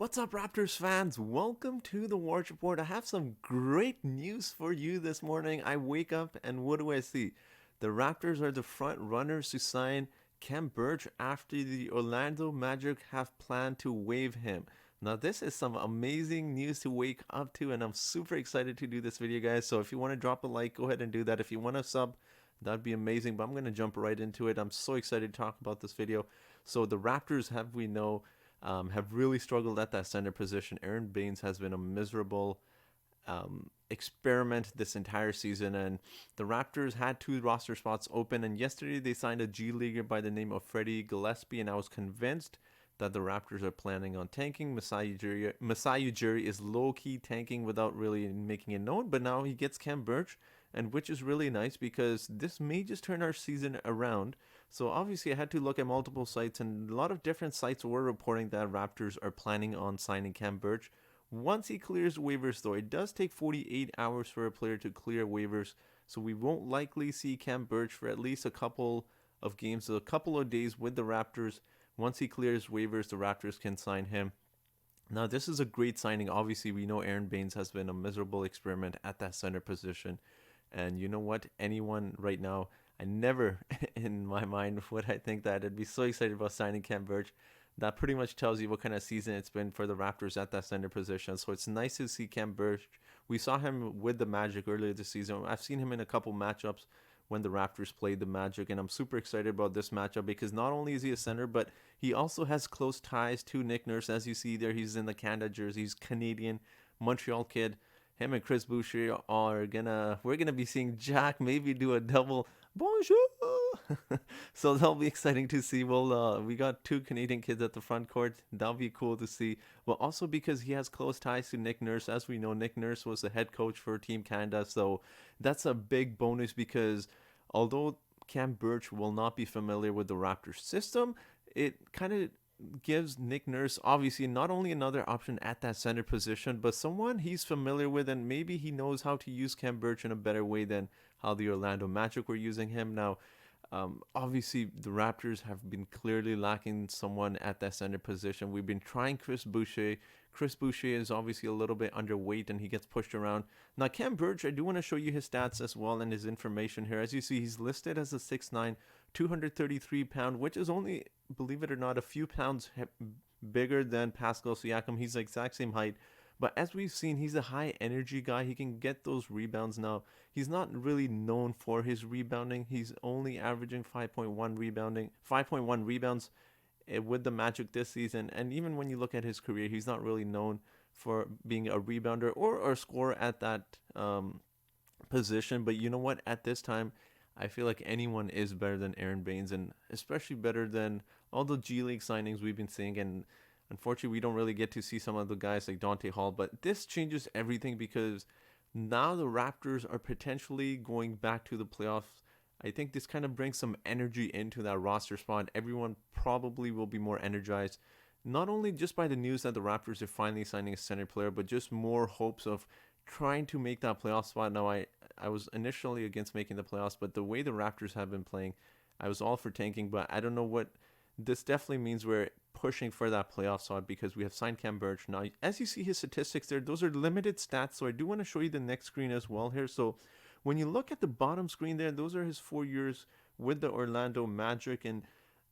What's up, Raptors fans? Welcome to the Watch Report. I have some great news for you this morning. I wake up and what do I see? The Raptors are the front runners to sign Khem Birch after the Orlando Magic have planned to waive him. Now, this is some amazing news to wake up to, and I'm super excited to do this video, guys. So, if you want to drop a like, go ahead and do that. If you want to sub, that'd be amazing. But I'm going to jump right into it. I'm so excited to talk about this video. So, the Raptors, have really struggled at that center position. Aaron Baines has been a miserable experiment this entire season, and the Raptors had two roster spots open. And yesterday they signed a G Leaguer by the name of Freddie Gillespie, and I was convinced that the Raptors are planning on tanking. Masai Ujiri is low-key tanking without really making it known, but now he gets Khem Birch, and which is really nice because this may just turn our season around. So obviously I had to look at multiple sites, and a lot of different sites were reporting that Raptors are planning on signing Khem Birch. Once he clears waivers though, it does take 48 hours for a player to clear waivers, so we won't likely see Khem Birch for at least a couple of games, a couple of days with the Raptors. Once he clears waivers, the Raptors can sign him. Now, this is a great signing. Obviously, we know Aaron Baines has been a miserable experiment at that center position. And you know what? Anyone right now, I never in my mind would I think that I'd be so excited about signing Khem Birch. That pretty much tells you what kind of season it's been for the Raptors at that center position. So it's nice to see Khem Birch. We saw him with the Magic earlier this season. I've seen him in a couple matchups when the Raptors played the Magic, and I'm super excited about this matchup because not only is he a center, but he also has close ties to Nick Nurse. As you see there, he's in the Canada jersey. He's Canadian, Montreal kid. Him and Chris Boucher we're gonna be seeing Jack maybe do a double bonjour. So that'll be exciting to see. Well, we got two Canadian kids at the front court. That'll be cool to see. Well, also because he has close ties to Nick Nurse. As we know, Nick Nurse was the head coach for Team Canada, so that's a big bonus because although Khem Birch will not be familiar with the Raptors system, it kind of gives Nick Nurse obviously not only another option at that center position, but someone he's familiar with, and maybe he knows how to use Khem Birch in a better way than how the Orlando Magic were using him. Now, obviously, the Raptors have been clearly lacking someone at that center position. We've been trying Chris Boucher. Chris Boucher is obviously a little bit underweight and he gets pushed around. Now, Khem Birch, I do want to show you his stats as well and his information here. As you see, he's listed as a 6'9", 233-pound, which is only, believe it or not, a few pounds bigger than Pascal Siakam. He's the exact same height. But as we've seen, he's a high energy guy. He can get those rebounds now. He's not really known for his rebounding. He's only averaging 5.1 rebounds with the Magic this season. And even when you look at his career, he's not really known for being a rebounder or a scorer at that position. But you know what? At this time, I feel like anyone is better than Aaron Baines, and especially better than all the G League signings we've been seeing. And unfortunately, we don't really get to see some of the guys like Dante Hall, but this changes everything because now the Raptors are potentially going back to the playoffs. I think this kind of brings some energy into that roster spot. Everyone probably will be more energized, not only just by the news that the Raptors are finally signing a center player, but just more hopes of trying to make that playoff spot. Now, I was initially against making the playoffs, but the way the Raptors have been playing, I was all for tanking, but I don't know what this definitely means. We're pushing for that playoff spot because we have signed Khem Birch. Now, as you see his statistics there, those are limited stats, so I do want to show you the next screen as well here. So when you look at the bottom screen there, those are his 4 years with the Orlando Magic, and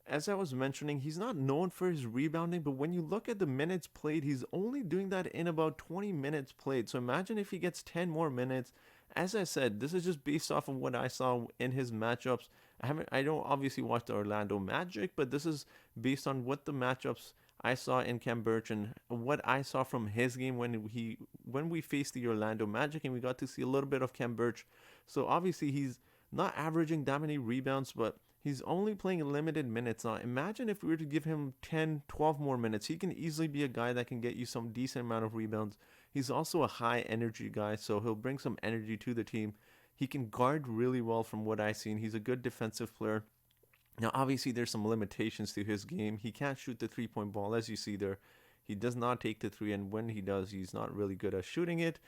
as I was mentioning, he's not known for his rebounding, but when you look at the minutes played, he's only doing that in about 20 minutes played. So imagine if he gets 10 more minutes. As I said, this is just based off of what I saw in his matchups. I don't obviously watch the Orlando Magic, but this is based on what the matchups I saw in Khem Birch and what I saw from his game when we faced the Orlando Magic, and we got to see a little bit of Khem Birch. So obviously he's not averaging that many rebounds, but he's only playing limited minutes. Now, imagine if we were to give him 10, 12 more minutes. He can easily be a guy that can get you some decent amount of rebounds. He's also a high energy guy, so he'll bring some energy to the team. He can guard really well from what I've seen. He's a good defensive player. Now, obviously, there's some limitations to his game. He can't shoot the three-point ball, as you see there. He does not take the three, and when he does, he's not really good at shooting it.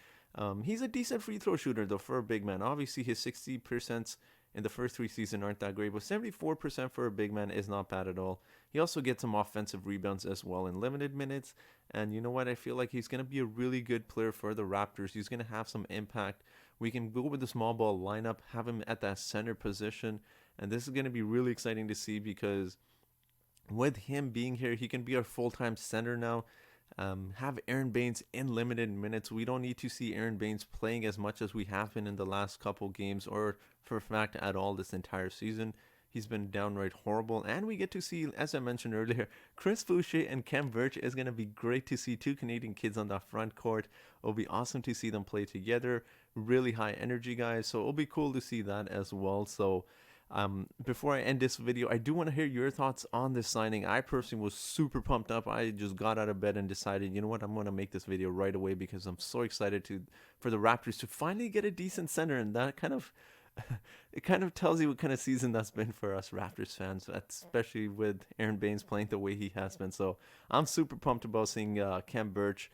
He's a decent free throw shooter, though, for a big man. Obviously, his 60% in the first 3 seasons aren't that great, but 74% for a big man is not bad at all. He also gets some offensive rebounds as well in limited minutes. And you know what? I feel like he's going to be a really good player for the Raptors. He's going to have some impact. We can go with the small ball lineup, have him at that center position. And this is going to be really exciting to see because with him being here, he can be our full-time center now. Have Aaron Baines in limited minutes. We don't need to see Aaron Baines playing as much as we have been in the last couple games, or for a fact at all this entire season. He's been downright horrible, and we get to see, as I mentioned earlier, Chris Boucher and Khem Birch. Is going to be great to see two Canadian kids on that front court. It'll be awesome to see them play together. Really high energy guys, so it'll be cool to see that as well. So before I end this video, I do want to hear your thoughts on this signing. I personally was super pumped up. I just got out of bed and decided, you know what, I'm going to make this video right away because I'm so excited for the Raptors to finally get a decent center, and that kind of it kind of tells you what kind of season that's been for us Raptors fans, especially with Aaron Baines playing the way he has been. So I'm super pumped about seeing Khem Birch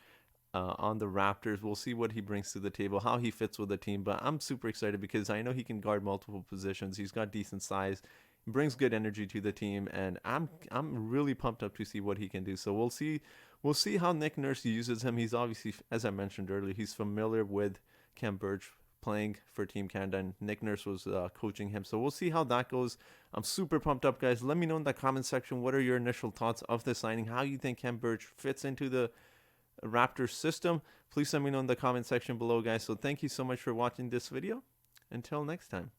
on the Raptors. We'll see what he brings to the table, how he fits with the team, but I'm super excited because I know he can guard multiple positions. He's got decent size, brings good energy to the team, and I'm really pumped up to see what he can do. So we'll see how Nick Nurse uses him. He's obviously, as I mentioned earlier, he's familiar with Khem Birch playing for Team Canada, and Nick Nurse was coaching him. So we'll see how that goes. I'm super pumped up, guys. Let me know in the comment section what are your initial thoughts of the signing, how you think Khem Birch fits into the Raptors system. Please let me know in the comment section below, guys. So thank you so much for watching this video. Until next time.